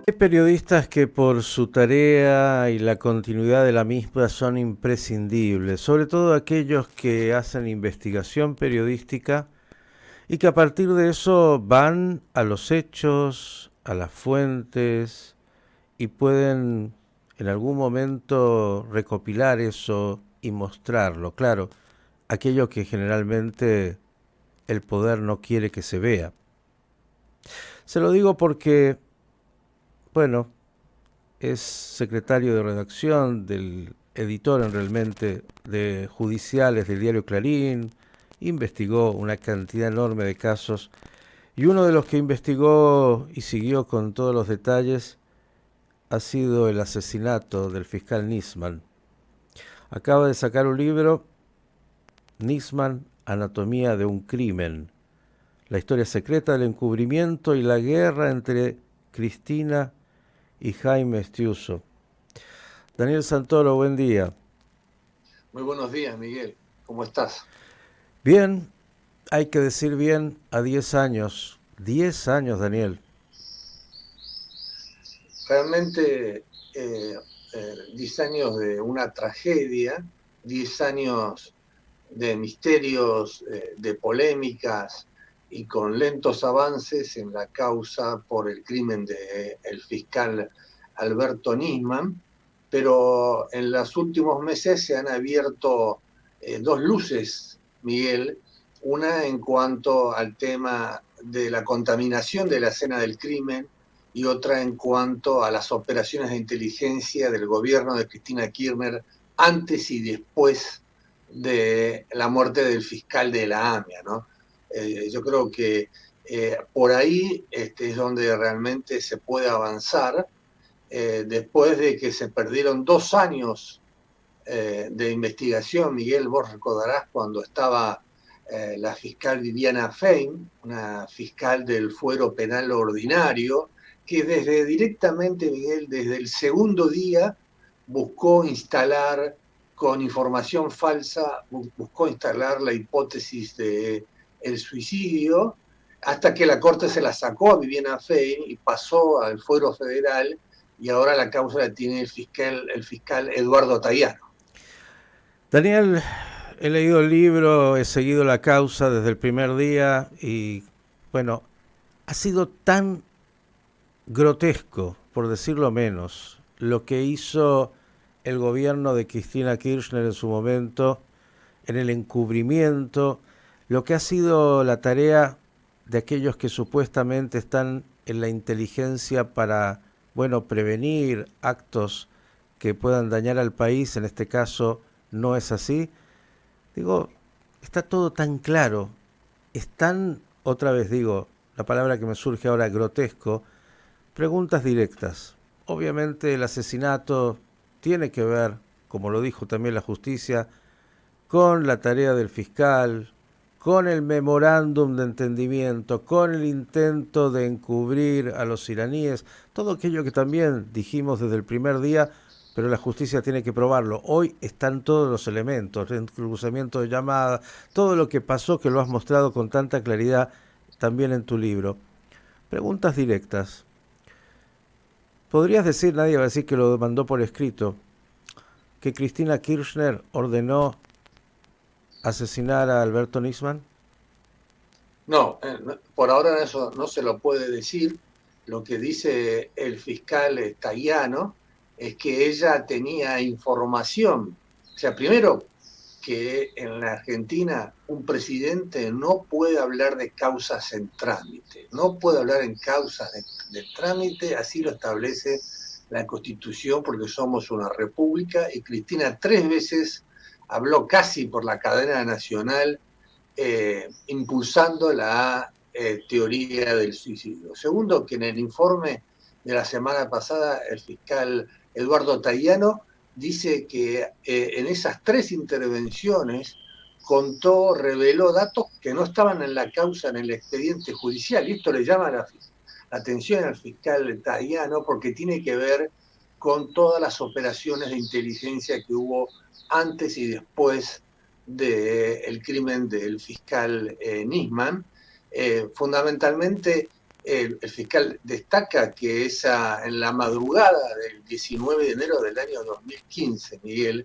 Hay periodistas que por su tarea y la continuidad de la misma son imprescindibles, sobre todo aquellos que hacen investigación periodística y que a partir de eso van a los hechos, a las fuentes y pueden en algún momento recopilar eso y mostrarlo. Claro, aquello que generalmente el poder no quiere que se vea. Se lo digo porque, bueno, es secretario de redacción del editor realmente de judiciales del diario Clarín, investigó una cantidad enorme de casos y uno de los que investigó y siguió con todos los detalles ha sido el asesinato del fiscal Nisman. Acaba de sacar un libro, Nisman, Anatomía de un crimen, la historia secreta del encubrimiento y la guerra entre Cristina y Jaime Estiuso. Daniel Santoro, buen día. Muy buenos días, Miguel. ¿Cómo estás? Bien, hay que decir bien a 10 años. 10 años, Daniel. Realmente 10 años de una tragedia, 10 años de misterios, de polémicas y con lentos avances en la causa por el crimen del fiscal Alberto Nisman, pero en los últimos meses se han abierto dos luces, Miguel, una en cuanto al tema de la contaminación de la escena del crimen y otra en cuanto a las operaciones de inteligencia del gobierno de Cristina Kirchner antes y después de la muerte del fiscal de la AMIA, ¿no? Yo creo que por ahí es donde realmente se puede avanzar, después de que se perdieron 2 años de investigación. Miguel, vos recordarás cuando estaba la fiscal Viviana Fein, una fiscal del fuero penal ordinario, que desde directamente, Miguel, desde el segundo día buscó instalar con información falsa, buscó instalar la hipótesis de el suicidio, hasta que la Corte se la sacó a Viviana Fein y pasó al fuero federal, y ahora la causa la tiene el fiscal Eduardo Tayano. Daniel, he leído el libro, he seguido la causa desde el primer día y, bueno, ha sido tan grotesco, por decirlo menos, lo que hizo el gobierno de Cristina Kirchner en su momento, en el encubrimiento, lo que ha sido la tarea de aquellos que supuestamente están en la inteligencia para, bueno, prevenir actos que puedan dañar al país, en este caso no es así. Digo, está todo tan claro, es tan, otra vez digo, la palabra que me surge ahora, grotesco. Preguntas directas. Obviamente el asesinato tiene que ver, como lo dijo también la justicia, con la tarea del fiscal, con el memorándum de entendimiento, con el intento de encubrir a los iraníes, todo aquello que también dijimos desde el primer día, pero la justicia tiene que probarlo. Hoy están todos los elementos, el cruzamiento de llamadas, todo lo que pasó que lo has mostrado con tanta claridad también en tu libro. Preguntas directas. ¿Podrías decir, nadie va a decir que lo mandó por escrito, que Cristina Kirchner ordenó asesinar a Alberto Nisman? No, por ahora eso no se lo puede decir. Lo que dice el fiscal Tayano es que ella tenía información. O sea, primero, que en la Argentina un presidente no puede hablar de causas en trámite, no puede hablar en causas de trámite, así lo establece la Constitución, porque somos una república, y Cristina 3 veces habló casi por la cadena nacional, impulsando la teoría del suicidio. Segundo, que en el informe de la semana pasada el fiscal Eduardo Tayano dice que en esas 3 intervenciones contó, reveló datos que no estaban en la causa, en el expediente judicial, y esto le llama la atención al fiscal Tayano porque tiene que ver con todas las operaciones de inteligencia que hubo antes y después del crimen del fiscal Nisman. Fundamentalmente, el fiscal destaca que en la madrugada del 19 de enero del año 2015, Miguel,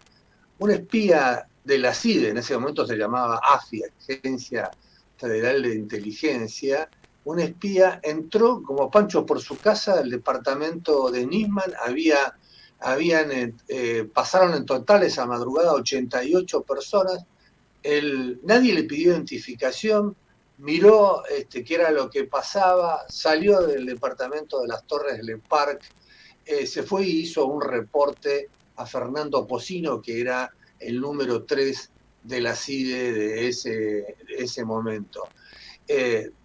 un espía de la CIDE, en ese momento se llamaba AFI, Agencia Federal de Inteligencia, un espía entró como Pancho por su casa al departamento de Nisman, pasaron en total esa madrugada 88 personas, nadie le pidió identificación, miró qué era lo que pasaba, salió del departamento de las Torres del Parque, se fue y hizo un reporte a Fernando Pocino, que era el número 3 de la CIDE de ese momento.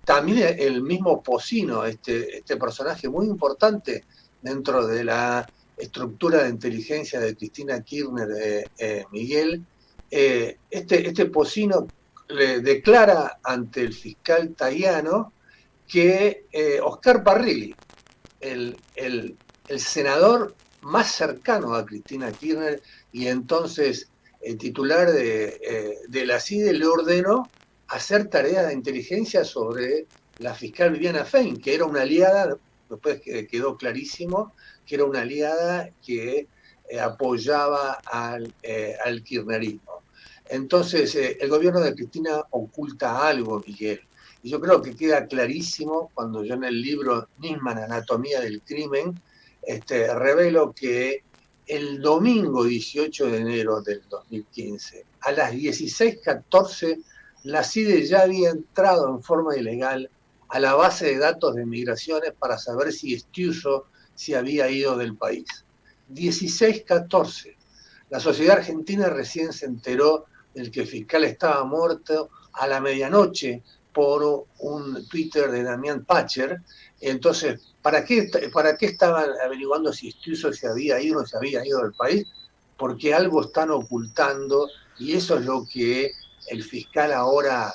También el mismo Pocino, este personaje muy importante dentro de la estructura de inteligencia de Cristina Kirchner, Miguel, este Pocino le declara ante el fiscal Tayano que Oscar Parrilli, el senador más cercano a Cristina Kirchner y entonces el titular de la CIDE, le ordenó hacer tareas de inteligencia sobre la fiscal Viviana Fein, que era una aliada, después quedó clarísimo, que era una aliada que apoyaba al kirchnerismo. Entonces, el gobierno de Cristina oculta algo, Miguel. Y yo creo que queda clarísimo cuando yo en el libro Nisman, Anatomía del Crimen, revelo que el domingo 18 de enero del 2015, a las 16:14, la CIDE ya había entrado en forma ilegal a la base de datos de migraciones para saber si Estiuso se había ido del país. 16:14. La sociedad argentina recién se enteró del que el fiscal estaba muerto a la medianoche por un Twitter de Damián Pacher. Entonces, ¿para qué estaban averiguando si Estiuso se había ido o no se había ido del país? Porque algo están ocultando, y eso es lo que el fiscal ahora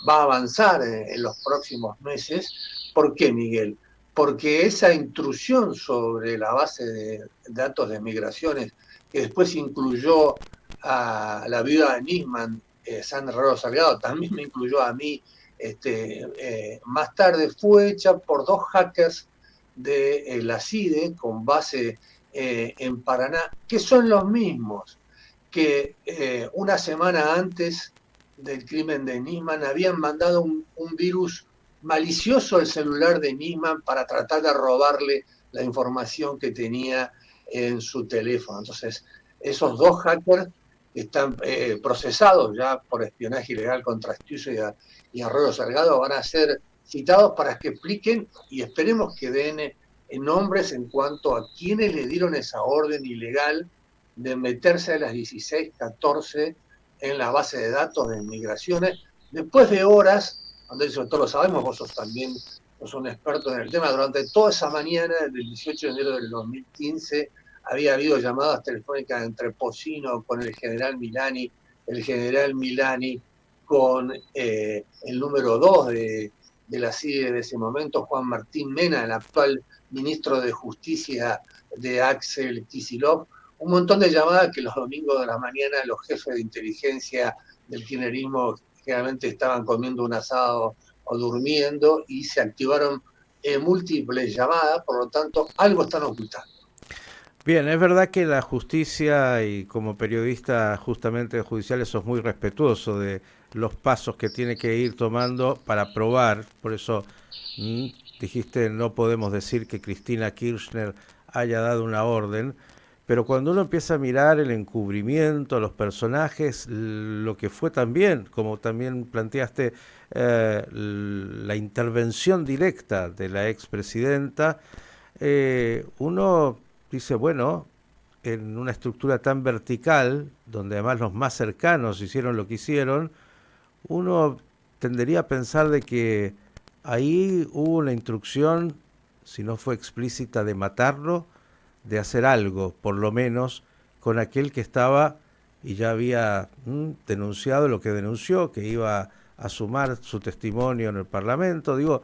va a avanzar en los próximos meses. ¿Por qué, Miguel? Porque esa intrusión sobre la base de datos de migraciones, que después incluyó a la viuda de Nisman, Sandra Raro Salgado, también me incluyó a mí, más tarde fue hecha por dos hackers de la CIDE con base en Paraná, que son los mismos que una semana antes del crimen de Nisman habían mandado un virus malicioso al celular de Nisman para tratar de robarle la información que tenía en su teléfono. Entonces, esos dos hackers están procesados ya por espionaje ilegal contra Estiuso y Arroyo Salgado, van a ser citados para que expliquen y esperemos que den nombres en cuanto a quienes le dieron esa orden ilegal de meterse a las 16:14 en la base de datos de migraciones, después de horas, donde eso todos lo sabemos, vos también sos un experto en el tema, durante toda esa mañana del 18 de enero del 2015 había habido llamadas telefónicas entre Pocino con el general Milani con el número 2 de la CIDE de ese momento, Juan Martín Mena, el actual ministro de Justicia de Axel Kicillof, un montón de llamadas que los domingos de la mañana los jefes de inteligencia del kirchnerismo generalmente estaban comiendo un asado o durmiendo, y se activaron múltiples llamadas, por lo tanto, algo están ocultando. Bien, es verdad que la justicia, y como periodista justamente judicial, sos muy respetuoso de los pasos que tiene que ir tomando para probar. Por eso dijiste, no podemos decir que Cristina Kirchner haya dado una orden, pero cuando uno empieza a mirar el encubrimiento, los personajes, lo que fue también, como también planteaste, la intervención directa de la expresidenta, uno dice, bueno, en una estructura tan vertical, donde además los más cercanos hicieron lo que hicieron, uno tendería a pensar de que ahí hubo una instrucción, si no fue explícita, de matarlo, de hacer algo, por lo menos, con aquel que estaba y ya había denunciado lo que denunció, que iba a sumar su testimonio en el Parlamento. Digo,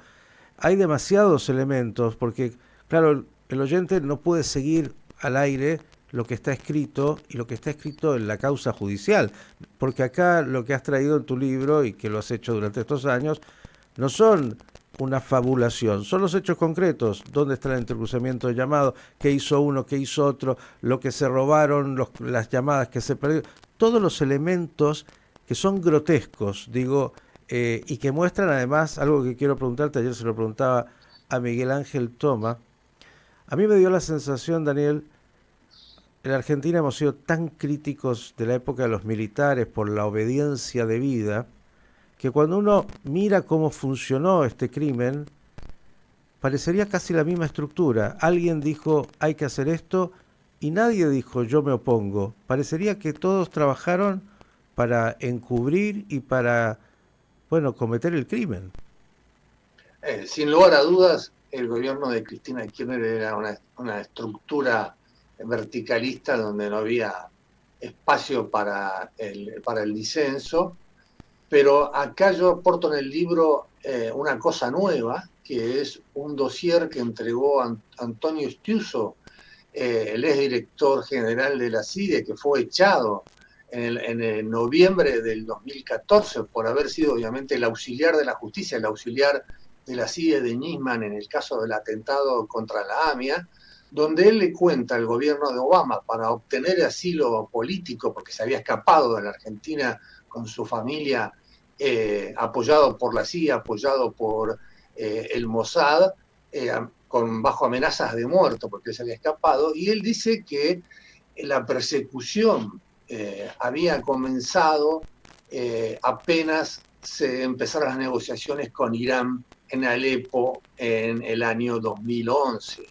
hay demasiados elementos, porque, claro, el oyente no puede seguir al aire lo que está escrito y lo que está escrito en la causa judicial, porque acá lo que has traído en tu libro y que lo has hecho durante estos años no son una fabulación, son los hechos concretos, dónde está el entrecruzamiento de llamados, qué hizo uno, qué hizo otro, lo que se robaron, las llamadas que se perdieron, todos los elementos que son grotescos, digo, y que muestran además algo que quiero preguntarte, ayer se lo preguntaba a Miguel Ángel Toma, a mí me dio la sensación, Daniel, en Argentina hemos sido tan críticos de la época de los militares por la obediencia debida, que cuando uno mira cómo funcionó este crimen, parecería casi la misma estructura. Alguien dijo hay que hacer esto y nadie dijo yo me opongo. Parecería que todos trabajaron para encubrir y para, bueno, cometer el crimen. Sin lugar a dudas, el gobierno de Cristina Kirchner era una estructura verticalista donde no había espacio para el disenso, pero acá yo aporto en el libro una cosa nueva, que es un dossier que entregó Antonio Stiuso, el exdirector general de la CIDE, que fue echado en el noviembre del 2014 por haber sido obviamente el auxiliar de la justicia, el auxiliar de la CIDE de Nisman en el caso del atentado contra la AMIA, donde él le cuenta al gobierno de Obama para obtener asilo político, porque se había escapado de la Argentina con su familia, apoyado por la CIA, apoyado por el Mossad, bajo amenazas de muerto porque se había escapado, y él dice que la persecución había comenzado apenas se empezaron las negociaciones con Irán en Alepo en el año 2011.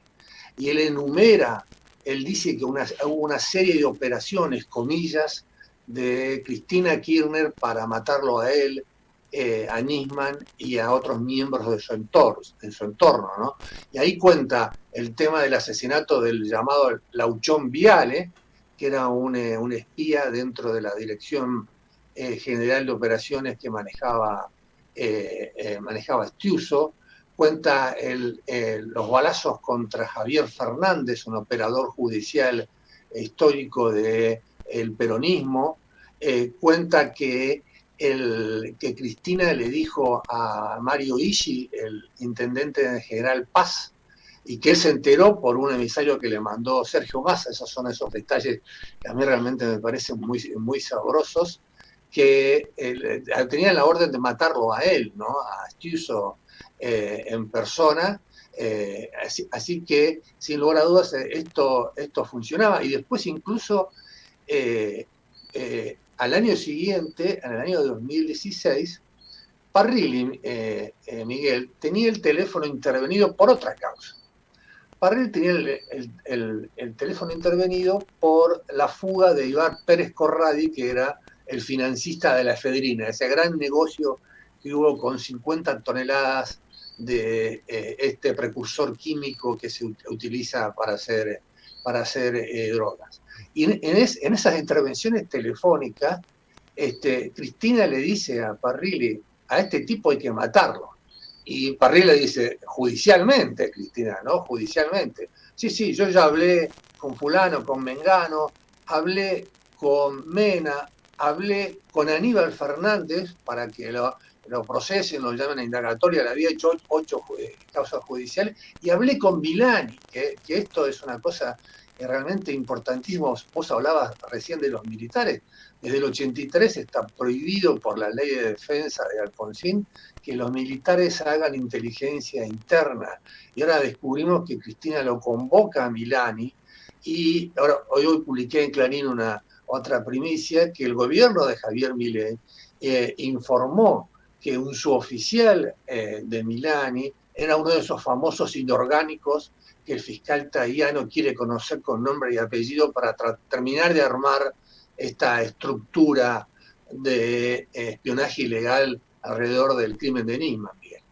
Y él enumera, él dice que hubo una serie de operaciones, comillas, de Cristina Kirchner para matarlo a él, a Nisman y a otros miembros de su entorno, ¿no? Y ahí cuenta el tema del asesinato del llamado Lauchón Viale, que era un espía dentro de la Dirección General de Operaciones que manejaba Stiuso. Cuenta los balazos contra Javier Fernández, un operador judicial histórico del peronismo. Cuenta que Cristina le dijo a Mario Ishi, el intendente general Paz, y que él se enteró por un emisario que le mandó Sergio Massa. Esos son esos detalles que a mí realmente me parecen muy, muy sabrosos, que tenían la orden de matarlo a él, ¿no? A Stiuso en persona. Así que, sin lugar a dudas, esto funcionaba. Y después incluso al año siguiente, en el año 2016, Parrilli, Miguel, tenía el teléfono intervenido por otra causa. Parrilli tenía el teléfono intervenido por la fuga de Iván Pérez Corradi, que era el financista de la efedrina, ese gran negocio que hubo con 50 toneladas de este precursor químico que se utiliza para hacer drogas. Y en esas intervenciones telefónicas, Cristina le dice a Parrilli, a este tipo hay que matarlo. Y Parrilli le dice, judicialmente, Cristina, ¿no? Judicialmente. Sí, yo ya hablé con fulano, con Mengano, hablé con Mena, hablé con Aníbal Fernández para que lo procesen, lo llamen a indagatoria, le había hecho 8 causas judiciales, y hablé con Milani, que esto es una cosa realmente importantísima. Vos hablabas recién de los militares. Desde el 83 está prohibido por la ley de defensa de Alfonsín que los militares hagan inteligencia interna. Y ahora descubrimos que Cristina lo convoca a Milani, y ahora hoy publiqué en Clarín otra primicia, que el gobierno de Javier Milei informó que un suboficial de Milani era uno de esos famosos inorgánicos que el fiscal Tajano quiere conocer con nombre y apellido para terminar de armar esta estructura de espionaje ilegal alrededor del crimen de Nisman, Miguel.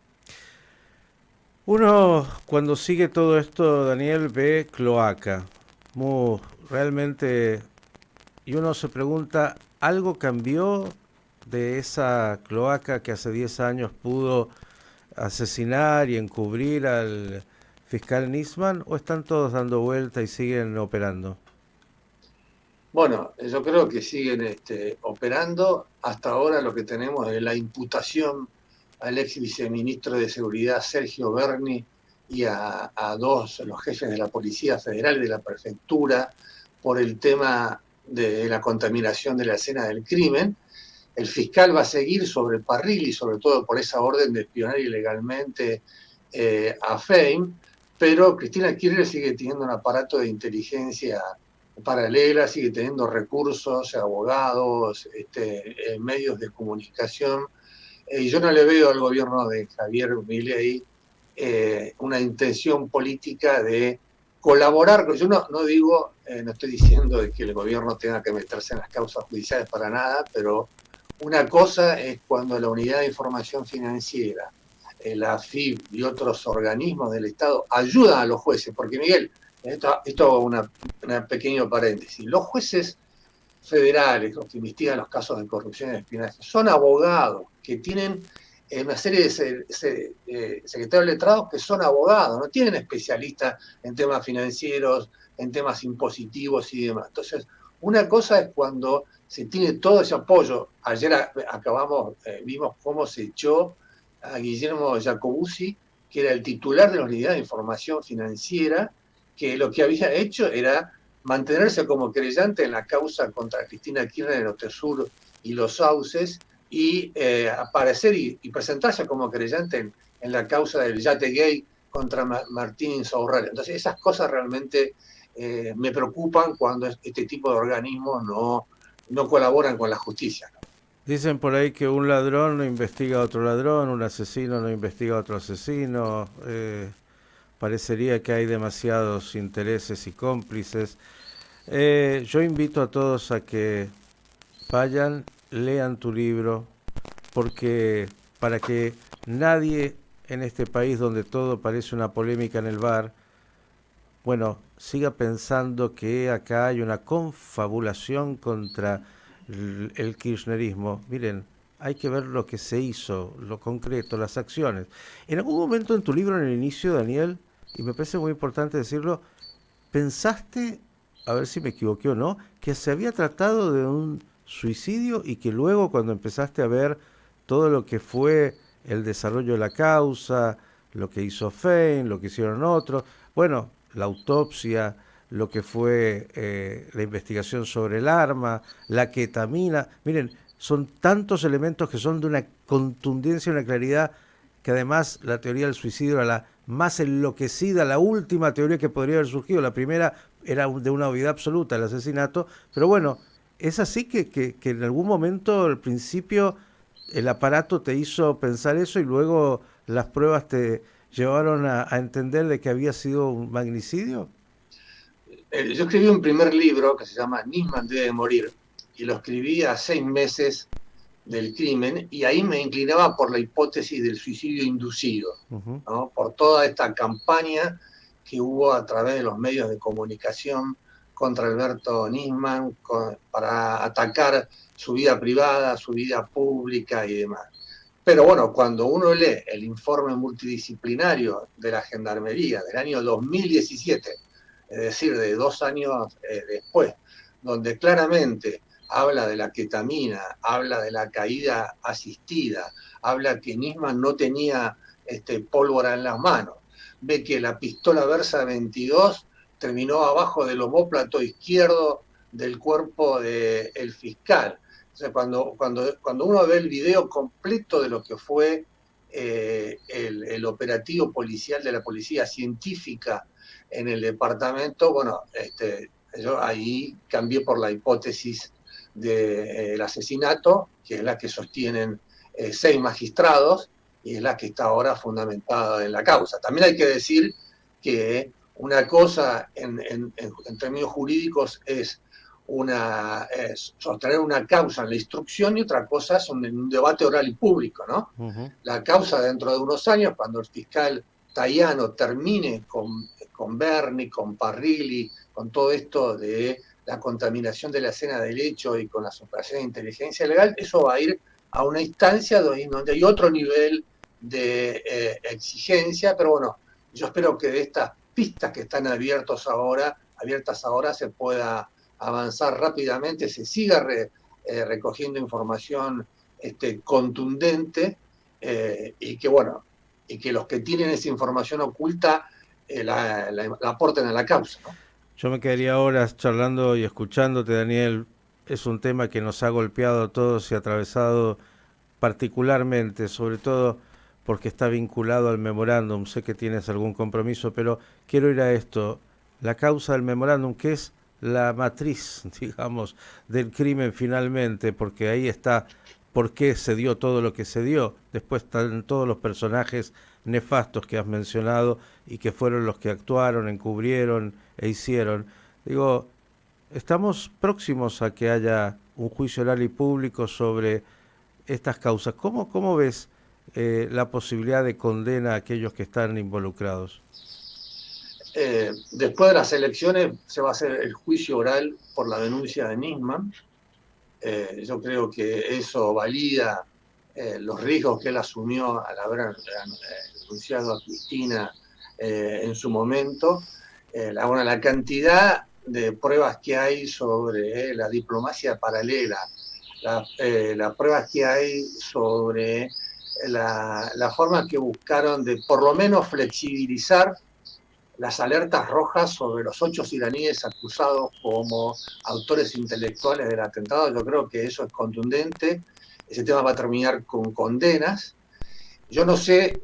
Uno cuando sigue todo esto, Daniel, ve cloaca. Muy, realmente, y uno se pregunta, ¿algo cambió de esa cloaca que hace 10 años pudo asesinar y encubrir al fiscal Nisman, o están todos dando vuelta y siguen operando? Bueno, yo creo que siguen operando. Hasta ahora lo que tenemos es la imputación al ex viceministro de Seguridad Sergio Berni y a los jefes de la Policía Federal y de la Prefectura por el tema de la contaminación de la escena del crimen. El fiscal va a seguir sobre Parrilli, sobre todo por esa orden de espionar ilegalmente a Fein, pero Cristina Kirchner sigue teniendo un aparato de inteligencia paralela, sigue teniendo recursos, abogados, medios de comunicación, y yo no le veo al gobierno de Javier Milei una intención política de colaborar. Yo no digo, no estoy diciendo de que el gobierno tenga que meterse en las causas judiciales para nada, pero una cosa es cuando la Unidad de Información Financiera, la AFIP y otros organismos del Estado ayudan a los jueces, porque Miguel, esto hago una pequeño paréntesis, los jueces federales, los que investigan los casos de corrupción y espionaje, son abogados que tienen una serie de secretarios letrados que son abogados, no tienen especialistas en temas financieros, en temas impositivos y demás. Entonces, una cosa es cuando se tiene todo ese apoyo. Ayer vimos cómo se echó a Guillermo Jacobuzzi, que era el titular de la Unidad de Información Financiera, que lo que había hecho era mantenerse como creyente en la causa contra Cristina Kirchner en Otesur y Los Sauces, y aparecer y presentarse como creyente en la causa del yate gay contra Martín Insaurralde. Entonces esas cosas realmente me preocupan cuando este tipo de organismos no colaboran con la justicia, ¿no? Dicen por ahí que un ladrón no investiga a otro ladrón, un asesino no investiga a otro asesino. Parecería que hay demasiados intereses y cómplices. Yo invito a todos a que vayan, lean tu libro, porque para que nadie en este país donde todo parece una polémica en el bar, bueno, siga pensando que acá hay una confabulación contra el kirchnerismo. Miren, hay que ver lo que se hizo, lo concreto, las acciones. En algún momento en tu libro, en el inicio, Daniel, y me parece muy importante decirlo, pensaste, a ver si me equivoqué o no, que se había tratado de un suicidio y que luego cuando empezaste a ver todo lo que fue el desarrollo de la causa, lo que hizo Fein, lo que hicieron otros, bueno, la autopsia, lo que fue la investigación sobre el arma, la ketamina, miren, son tantos elementos que son de una contundencia, una claridad, que además la teoría del suicidio era la más enloquecida, la última teoría que podría haber surgido. La primera era de una obviedad absoluta, el asesinato, pero bueno, es así que en algún momento, al principio, el aparato te hizo pensar eso y luego las pruebas te llevaron a entender de que había sido un magnicidio. Yo escribí un primer libro que se llama Nisman debe morir, y lo escribí a 6 meses del crimen, y ahí me inclinaba por la hipótesis del suicidio inducido, Uh-huh. ¿no? Por toda esta campaña que hubo a través de los medios de comunicación contra Alberto Nisman para atacar su vida privada, su vida pública y demás. Pero bueno, cuando uno lee el informe multidisciplinario de la Gendarmería del año 2017, es decir, de 2 años después, donde claramente habla de la ketamina, habla de la caída asistida, habla que Nisman no tenía pólvora en las manos, ve que la pistola Versa 22 terminó abajo del omóplato izquierdo del cuerpo del fiscal. O sea, cuando uno ve el video completo de lo que fue el operativo policial de la policía científica en el departamento, bueno, yo ahí cambié por la hipótesis del asesinato, que es la que sostienen 6 magistrados y es la que está ahora fundamentada en la causa. También hay que decir que una cosa en términos jurídicos es sostener una causa en la instrucción y otra cosa es un debate oral y público, ¿no? Uh-huh. La causa dentro de unos años, cuando el fiscal Tayano termine con Berni, con Parrilli, con todo esto de la contaminación de la escena del hecho y con las operaciones de inteligencia legal, eso va a ir a una instancia donde hay otro nivel de exigencia, pero bueno, yo espero que de estas pistas que están abiertas ahora se pueda avanzar rápidamente, se siga recogiendo información contundente y que bueno, y que los que tienen esa información oculta la aporten a la causa, ¿no? Yo me quedaría horas charlando y escuchándote, Daniel. Es un tema que nos ha golpeado a todos y atravesado particularmente, sobre todo porque está vinculado al memorándum. Sé que tienes algún compromiso, pero quiero ir a esto. La causa del memorándum, que es la matriz, digamos, del crimen finalmente, porque ahí está por qué se dio todo lo que se dio. Después están todos los personajes nefastos que has mencionado y que fueron los que actuaron, encubrieron e hicieron. Digo, estamos próximos a que haya un juicio oral y público sobre estas causas. ¿Cómo ves la posibilidad de condena a aquellos que están involucrados? Después de las elecciones se va a hacer el juicio oral por la denuncia de Nisman. Yo creo que eso valida los riesgos que él asumió al haber denunciado a Cristina en su momento. La cantidad de pruebas que hay sobre la diplomacia paralela, las pruebas que hay sobre la forma que buscaron de por lo menos flexibilizar las alertas rojas sobre los 8 iraníes acusados como autores intelectuales del atentado. Yo creo que eso es contundente. Ese tema va a terminar con condenas. Yo no sé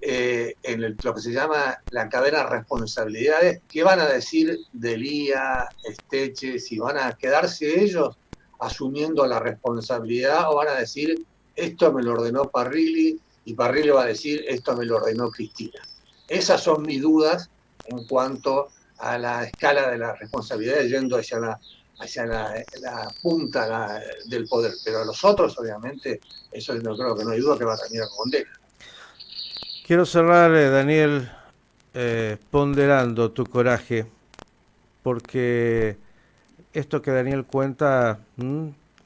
lo que se llama la cadena de responsabilidades, qué van a decir Delía, Esteche, si van a quedarse ellos asumiendo la responsabilidad o van a decir esto me lo ordenó Parrilli y Parrilli va a decir esto me lo ordenó Cristina. Esas son mis dudas en cuanto a la escala de la responsabilidad yendo hacia la punta del poder. Pero a los otros, obviamente, eso no creo que no hay duda que va a terminar con condena. Quiero cerrar, Daniel, ponderando tu coraje, porque esto que Daniel cuenta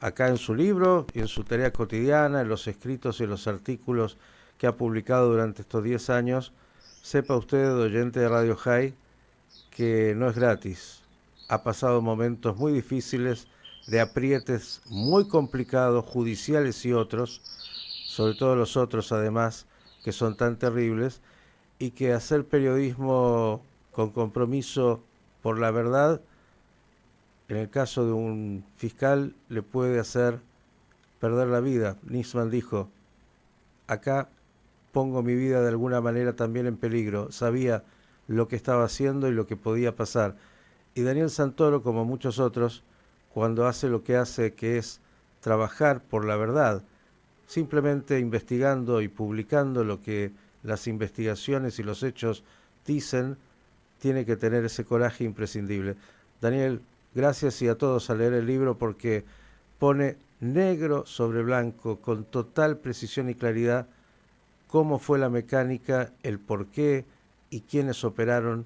acá en su libro y en su tarea cotidiana, en los escritos y los artículos que ha publicado durante estos 10 años, sepa usted, oyente de Radio High, que no es gratis. Ha pasado momentos muy difíciles, de aprietes muy complicados, judiciales y otros, sobre todo los otros además, que son tan terribles, y que hacer periodismo con compromiso por la verdad, en el caso de un fiscal, le puede hacer perder la vida. Nisman dijo, acá pongo mi vida de alguna manera también en peligro. Sabía lo que estaba haciendo y lo que podía pasar. Y Daniel Santoro, como muchos otros, cuando hace lo que hace, que es trabajar por la verdad, simplemente investigando y publicando lo que las investigaciones y los hechos dicen, tiene que tener ese coraje imprescindible. Daniel, gracias y a todos a leer el libro porque pone negro sobre blanco, con total precisión y claridad, cómo fue la mecánica, el porqué y quiénes operaron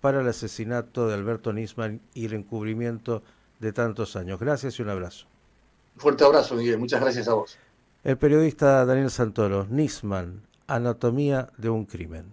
para el asesinato de Alberto Nisman y el encubrimiento de tantos años. Gracias y un abrazo. Fuerte abrazo, Miguel. Muchas gracias a vos. El periodista Daniel Santoro, Nisman, Anatomía de un crimen.